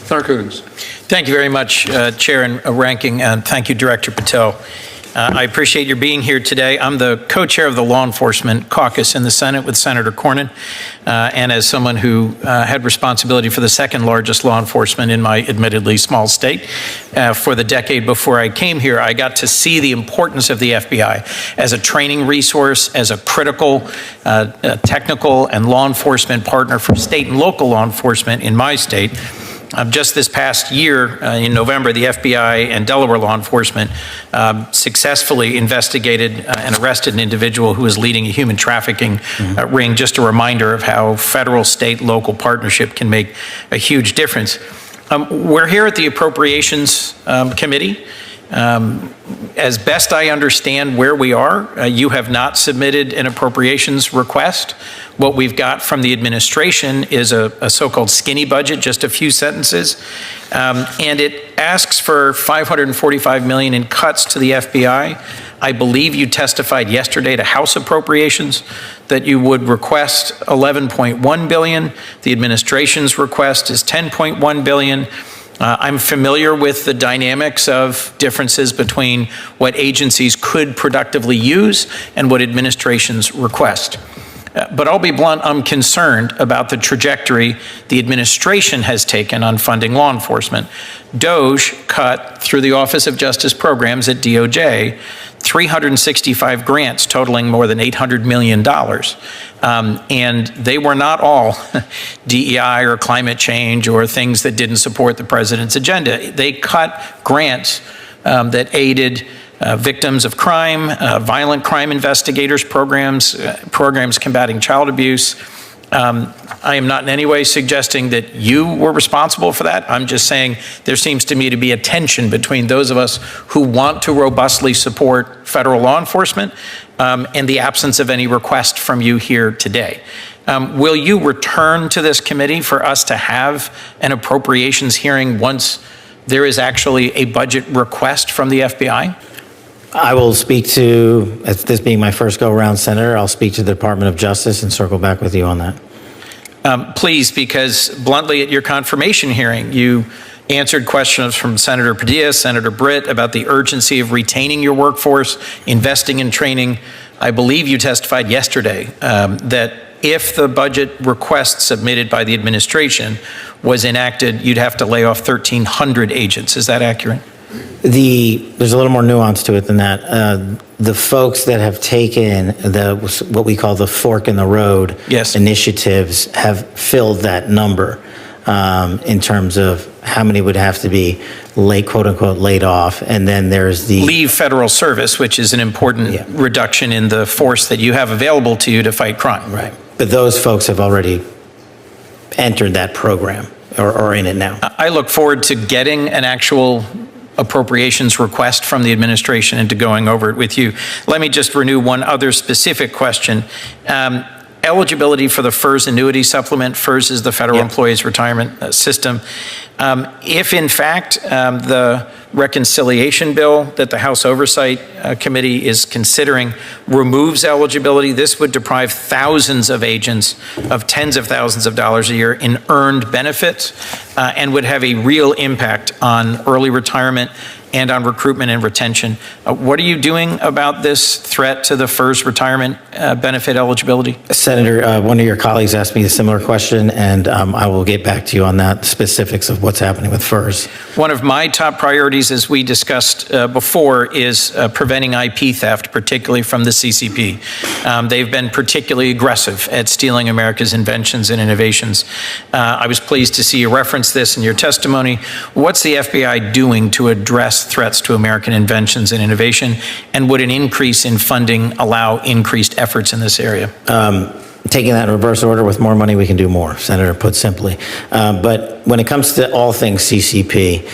Senator Coons. Thank you very much, Chair and Ranking, and thank you, Director Patel. I appreciate your being here today. I'm the co-chair of the Law Enforcement Caucus in the Senate with Senator Cornyn, and as someone who had responsibility for the second largest law enforcement in my admittedly small state for the decade before I came here, I got to see the importance of the FBI as a training resource, as a critical technical and law enforcement partner for state and local law enforcement in my state. Just this past year, in November, the FBI and Delaware law enforcement successfully investigated and arrested an individual who was leading a human trafficking ring. Just a reminder of how federal, state, local partnership can make a huge difference. We're here at the Appropriations Committee. As best I understand where we are, you have not submitted an appropriations request. What we've got from the administration is a so-called skinny budget, just a few sentences, and it asks for $545 million in cuts to the FBI. I believe you testified yesterday to House Appropriations that you would request $11.1 billion. The administration's request is $10.1 billion. I'm familiar with the dynamics of differences between what agencies could productively use and what administrations request. But I'll be blunt, I'm concerned about the trajectory the administration has taken on funding law enforcement. DOJ cut, through the Office of Justice Programs at DOJ, 365 grants totaling more than $800 million. And they were not all DEI or climate change or things that didn't support the president's agenda. They cut grants that aided victims of crime, violent crime investigators programs, programs combating child abuse. I am not in any way suggesting that you were responsible for that. I'm just saying there seems to me to be a tension between those of us who want to robustly support federal law enforcement and the absence of any request from you here today. Will you return to this committee for us to have an appropriations hearing once there is actually a budget request from the FBI? I will speak to, as this being my first go-around, Senator, I'll speak to the Department of Justice and circle back with you on that. Please, because bluntly at your confirmation hearing, you answered questions from Senator Padilla, Senator Britt about the urgency of retaining your workforce, investing in training. I believe you testified yesterday that if the budget request submitted by the administration was enacted, you'd have to lay off 1,300 agents. Is that accurate? There's a little more nuance to it than that. The folks that have taken what we call the fork in the road initiatives have filled that number in terms of how many would have to be quote unquote laid off. And then there's the leave federal service, which is an important reduction in the force that you have available to you to fight crime. Right. But those folks have already entered that program or are in it now. I look forward to getting an actual appropriations request from the administration and to going over it with you. Let me just renew one other specific question. Eligibility for the FERS annuity supplement. FERS is the Federal Employees Retirement System. If in fact the reconciliation bill that the House Oversight Committee is considering removes eligibility, this would deprive thousands of agents of tens of thousands of dollars a year in earned benefits and would have a real impact on early retirement and on recruitment and retention. What are you doing about this threat to the FERS retirement benefit eligibility? Senator, one of your colleagues asked me a similar question, and I will get back to you on that, specifics of what's happening with FERS. One of my top priorities, as we discussed before, is preventing IP theft, particularly from the CCP. They've been particularly aggressive at stealing America's inventions and innovations. I was pleased to see you reference this in your testimony. What's the FBI doing to address threats to American inventions and innovation, and would an increase in funding allow increased efforts in this area? Taking that in reverse order, with more money we can do more, Senator, put simply. But when it comes to all things CCP,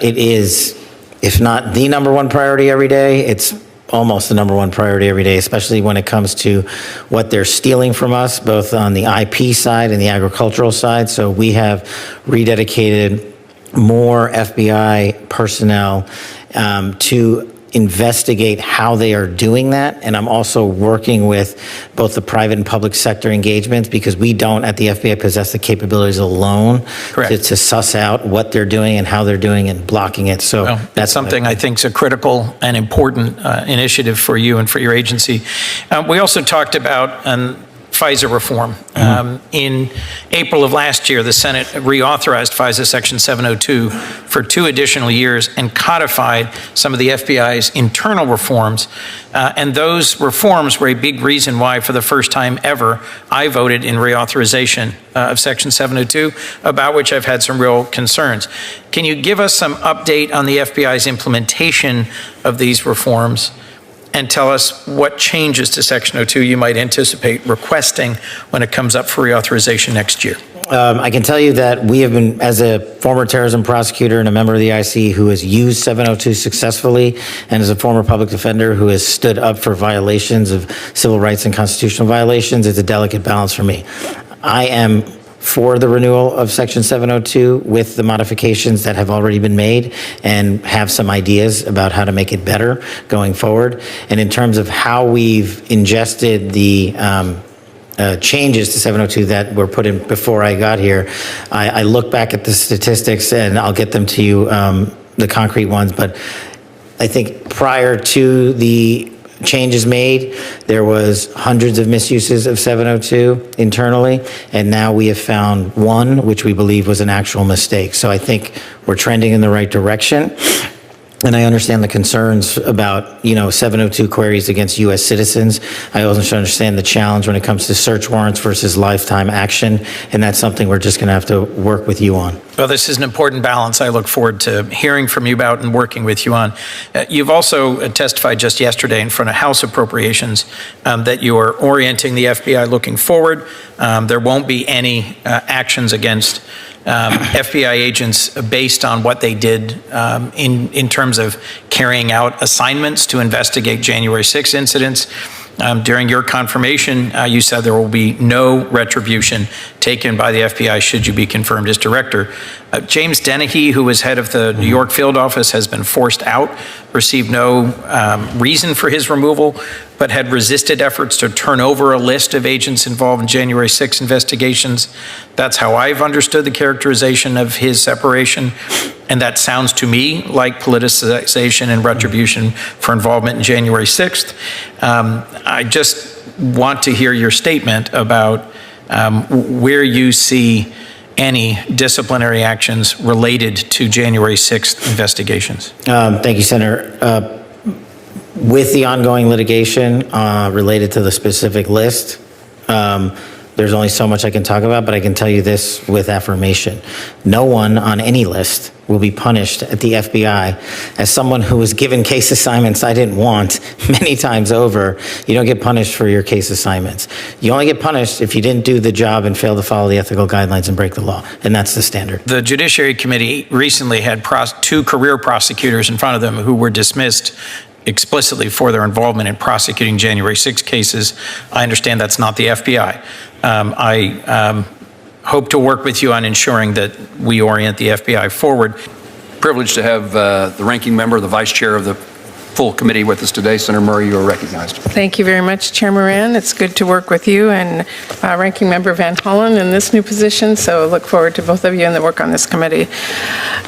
it is, if not the #1 priority every day, it's almost the #1 priority every day, especially when it comes to what they're stealing from us, both on the IP side and the agricultural side. So we have rededicated more FBI personnel to investigate how they are doing that. And I'm also working with both the private and public sector engagements, because we don't at the FBI possess the capabilities alone to suss out what they're doing and how they're doing and blocking it. So that's something I think is a critical and important initiative for you and for your agency. We also talked about FISA reform. In April of last year, the Senate reauthorized FISA Section 702 for 2 additional years and codified some of the FBI's internal reforms. And those reforms were a big reason why, for the first time ever, I voted in reauthorization of Section 702, about which I've had some real concerns. Can you give us some update on the FBI's implementation of these reforms, and tell us what changes to Section 02 you might anticipate requesting when it comes up for reauthorization next year? I can tell you that we have been, as a former terrorism prosecutor and a member of the IC who has used 702 successfully, and as a former public defender who has stood up for violations of civil rights and constitutional violations, it's a delicate balance for me. I am for the renewal of Section 702 with the modifications that have already been made, and have some ideas about how to make it better going forward. And in terms of how we've ingested the changes to 702 that were put in before I got here, I look back at the statistics, and I'll get them to you, the concrete ones, but I think prior to the changes made, there was hundreds of misuses of 702 internally, and now we have found one, which we believe was an actual mistake. So I think we're trending in the right direction. And I understand the concerns about, 702 queries against U.S. citizens. I also understand the challenge when it comes to search warrants versus lifetime action, and that's something we're just going to have to work with you on. Well, this is an important balance I look forward to hearing from you about and working with you on. You've also testified just yesterday in front of House Appropriations that you are orienting the FBI looking forward. There won't be any actions against FBI agents based on what they did in terms of carrying out assignments to investigate January 6 incidents. During your confirmation, you said there will be no retribution taken by the FBI should you be confirmed as director. James Dennehy, who was head of the New York field office, has been forced out, received no reason for his removal, but had resisted efforts to turn over a list of agents involved in January 6 investigations. That's how I've understood the characterization of his separation. And that sounds to me like politicization and retribution for involvement in January 6th. I just want to hear your statement about where you see any disciplinary actions related to January 6th investigations. Thank you, Senator. With the ongoing litigation related to the specific list, there's only so much I can talk about, but I can tell you this with affirmation. No one on any list will be punished at the FBI. As someone who was given case assignments I didn't want many times over, you don't get punished for your case assignments. You only get punished if you didn't do the job and fail to follow the ethical guidelines and break the law, and that's the standard. The Judiciary Committee recently had 2 career prosecutors in front of them who were dismissed explicitly for their involvement in prosecuting January 6 cases. I understand that's not the FBI. I hope to work with you on ensuring that we orient the FBI forward. Privileged to have the ranking member, the vice chair of the full committee with us today. Senator Murray, you are recognized. Thank you very much, Chair Moran. It's good to work with you and Ranking Member Van Hollen in this new position, so I look forward to both of you and the work on this committee.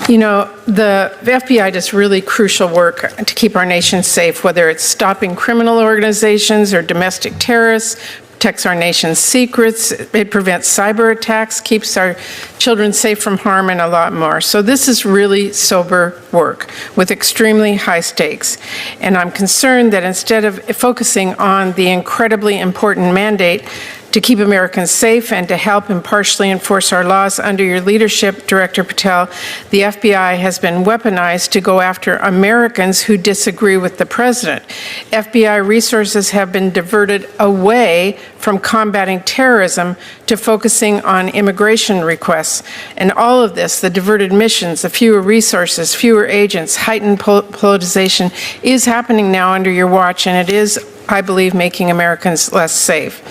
The FBI does really crucial work to keep our nation safe, whether it's stopping criminal organizations or domestic terrorists, protects our nation's secrets, it prevents cyber attacks, keeps our children safe from harm, and a lot more. So this is really sober work with extremely high stakes. And I'm concerned that instead of focusing on the incredibly important mandate to keep Americans safe and to help impartially enforce our laws under your leadership, Director Patel, the FBI has been weaponized to go after Americans who disagree with the president. FBI resources have been diverted away from combating terrorism to focusing on immigration requests. And all of this, the diverted missions, the fewer resources, fewer agents, heightened politicization, is happening now under your watch, and it is, I believe, making Americans less safe.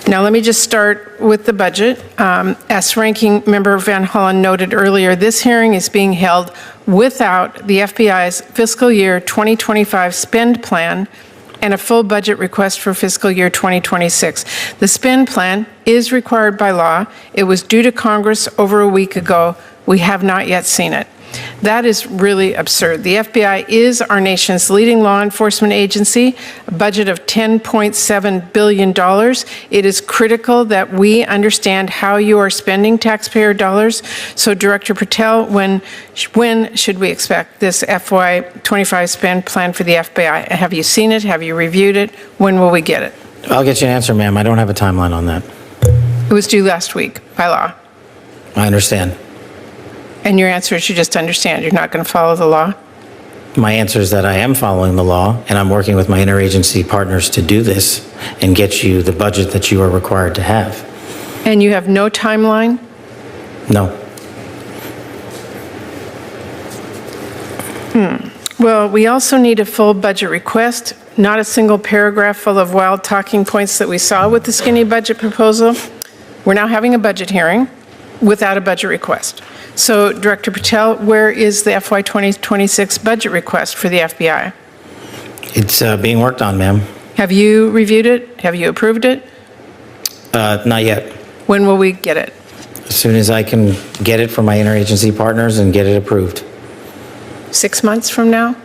Now, let me just start with the budget. As Ranking Member Van Hollen noted earlier, this hearing is being held without the FBI's fiscal year 2025 spend plan and a full budget request for fiscal year 2026. The spend plan is required by law. It was due to Congress over a week ago. We have not yet seen it. That is really absurd. The FBI is our nation's leading law enforcement agency, a budget of $10.7 billion. It is critical that we understand how you are spending taxpayer dollars. So, Director Patel, when should we expect this FY25 spend plan for the FBI? Have you seen it? Have you reviewed it? When will we get it? I'll get you an answer, ma'am. I don't have a timeline on that. It was due last week by law. I understand. And your answer is you just understand. You're not going to follow the law? My answer is that I am following the law, and I'm working with my interagency partners to do this and get you the budget that you are required to have. And you have no timeline? No. Well, we also need a full budget request, not a single paragraph full of wild talking points that we saw with the skinny budget proposal. We're now having a budget hearing without a budget request. So, Director Patel, where is the FY 2026 budget request for the FBI? It's being worked on, ma'am. Have you reviewed it? Have you approved it? Not yet. When will we get it? As soon as I can get it from my interagency partners and get it approved. 6 months from now?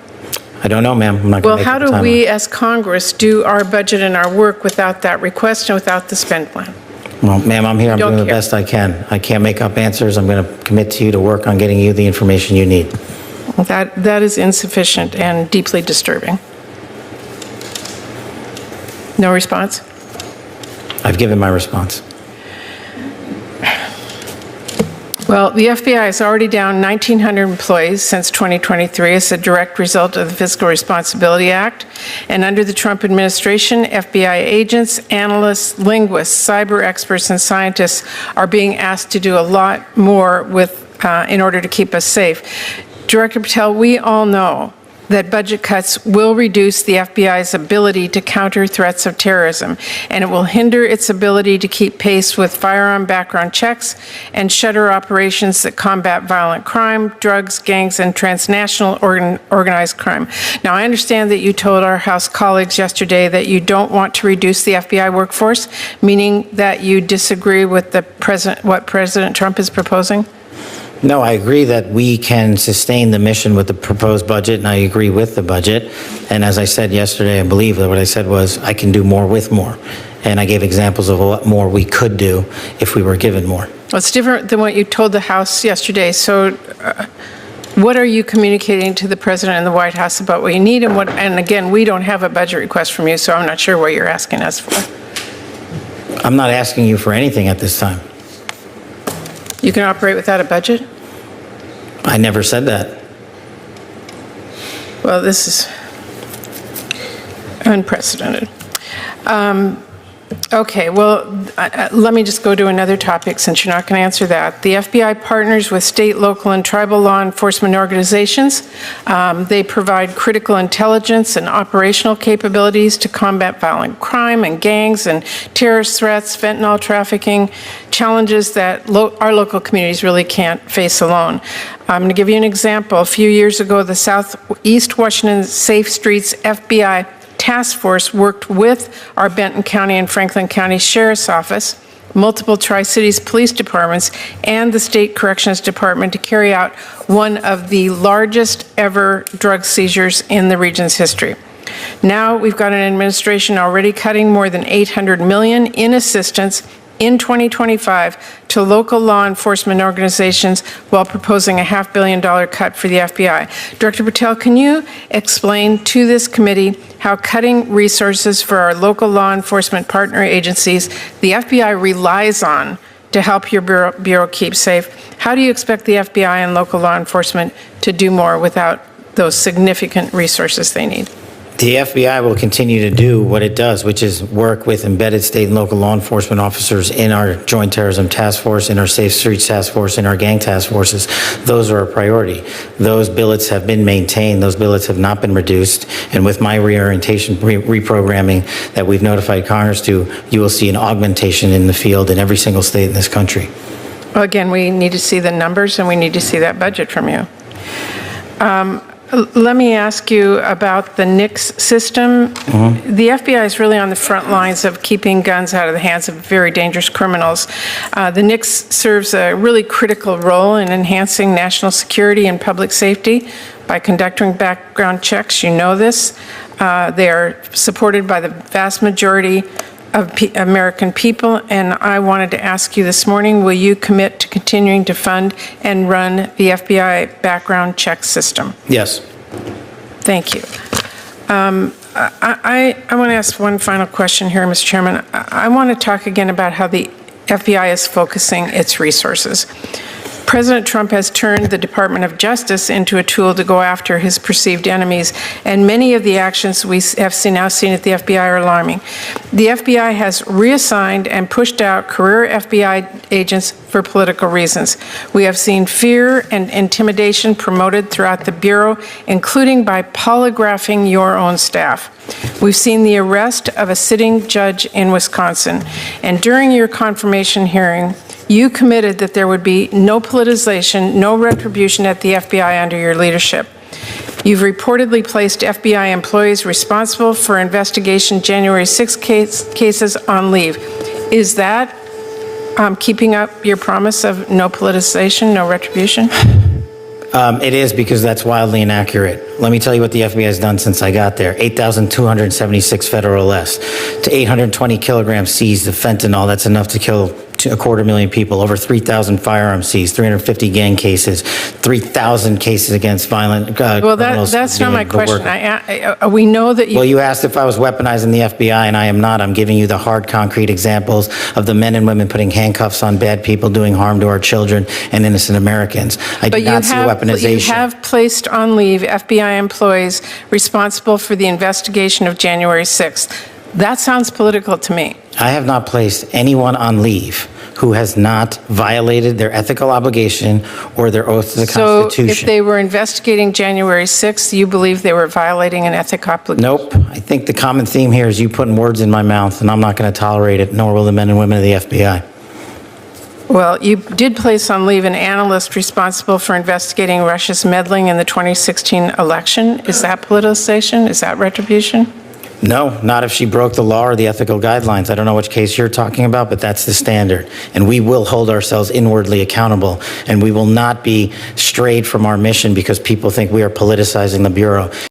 I don't know, ma'am. I'm not Well, going to how make up do a we timeline. as Congress do our budget and our work without that request and without the spend plan? Well, ma'am, I'm here. I'm Don't doing the care. best I can. I can't make up answers. I'm going to commit to you to work on getting you the information you need. That is insufficient and deeply disturbing. No response? I've given my response. Well, the FBI is already down 1,900 employees since 2023 as a direct result of the Fiscal Responsibility Act. And under the Trump administration, FBI agents, analysts, linguists, cyber experts, and scientists are being asked to do a lot more in order to keep us safe. Director Patel, we all know that budget cuts will reduce the FBI's ability to counter threats of terrorism, and it will hinder its ability to keep pace with firearm background checks and shutter operations that combat violent crime, drugs, gangs, and transnational organized crime. Now, I understand that you told our House colleagues yesterday that you don't want to reduce the FBI workforce, meaning that you disagree with what President Trump is proposing? No, I agree that we can sustain the mission with the proposed budget, and I agree with the budget. And as I said yesterday, I believe that what I said was I can do more with more. And I gave examples of what more we could do if we were given more. Well, it's different than what you told the House yesterday. So what are you communicating to the President and the White House about what you need and what? And again, we don't have a budget request from you, so I'm not sure what you're asking us for. I'm not asking you for anything at this time. You can operate without a budget? I never said that. Well, this is unprecedented. Okay, well, let me just go to another topic since you're not going to answer that. The FBI partners with state, local, and tribal law enforcement organizations. They provide critical intelligence and operational capabilities to combat violent crime and gangs and terrorist threats, fentanyl trafficking, challenges that our local communities really can't face alone. I'm going to give you an example. A few years ago, the Southeast Washington Safe Streets FBI Task Force worked with our Benton County and Franklin County Sheriff's Office, multiple Tri-Cities Police Departments, and the State Corrections Department to carry out one of the largest ever drug seizures in the region's history. Now we've got an administration already cutting more than $800 million in assistance in 2025 to local law enforcement organizations while proposing a $500 million cut for the FBI. Director Patel, can you explain to this committee how cutting resources for our local law enforcement partner agencies the FBI relies on to help your bureau keep safe? How do you expect the FBI and local law enforcement to do more without those significant resources they need? The FBI will continue to do what it does, which is work with embedded state and local law enforcement officers in our Joint Terrorism Task Force, in our Safe Streets Task Force, in our gang task forces. Those are a priority. Those billets have been maintained. Those billets have not been reduced. And with my reorientation, reprogramming that we've notified Congress to, you will see an augmentation in the field in every single state in this country. Well, again, we need to see the numbers and we need to see that budget from you. Let me ask you about the NICS system. The FBI is really on the front lines of keeping guns out of the hands of very dangerous criminals. The NICS serves a really critical role in enhancing national security and public safety by conducting background checks. You know this. They are supported by the vast majority of American people, and I wanted to ask you this morning, will you commit to continuing to fund and run the FBI background check system? Yes. Thank you. I want to ask one final question here, Mr. Chairman. I want to talk again about how the FBI is focusing its resources. President Trump has turned the Department of Justice into a tool to go after his perceived enemies, and many of the actions we have now seen at the FBI are alarming. The FBI has reassigned and pushed out career FBI agents for political reasons. We have seen fear and intimidation promoted throughout the Bureau, including by polygraphing your own staff. We've seen the arrest of a sitting judge in Wisconsin, and during your confirmation hearing, you committed that there would be no politicization, no retribution at the FBI under your leadership. You've reportedly placed FBI employees responsible for investigation January 6 cases on leave. Is that keeping up your promise of no politicization, no retribution? It is, because that's wildly inaccurate. Let me tell you what the FBI has done since I got there. 8,276 federal arrests, to 820 kilograms seized of fentanyl. That's enough to kill 250,000 people. Over 3,000 firearms seized, 350 gang cases, 3,000 cases against violent Well, criminals. that's not my question. We know that you... Well, you asked if I was weaponizing the FBI, and I am not. I'm giving you the hard, concrete examples of the men and women putting handcuffs on bad people, doing harm to our children and innocent Americans. I do not see weaponization. You have placed on leave FBI employees responsible for the investigation of January 6th. That sounds political to me. I have not placed anyone on leave who has not violated their ethical obligation or their oath to the Constitution. So if they were investigating January 6th, you believe they were violating an ethical obligation? Nope. I think the common theme here is you putting words in my mouth, and I'm not going to tolerate it, nor will the men and women of the FBI. Well, you did place on leave an analyst responsible for investigating Russia's meddling in the 2016 election. Is that politicization? Is that retribution? No, not if she broke the law or the ethical guidelines. I don't know which case you're talking about, but that's the standard. And we will hold ourselves inwardly accountable, and we will not be strayed from our mission because people think we are politicizing the Bureau.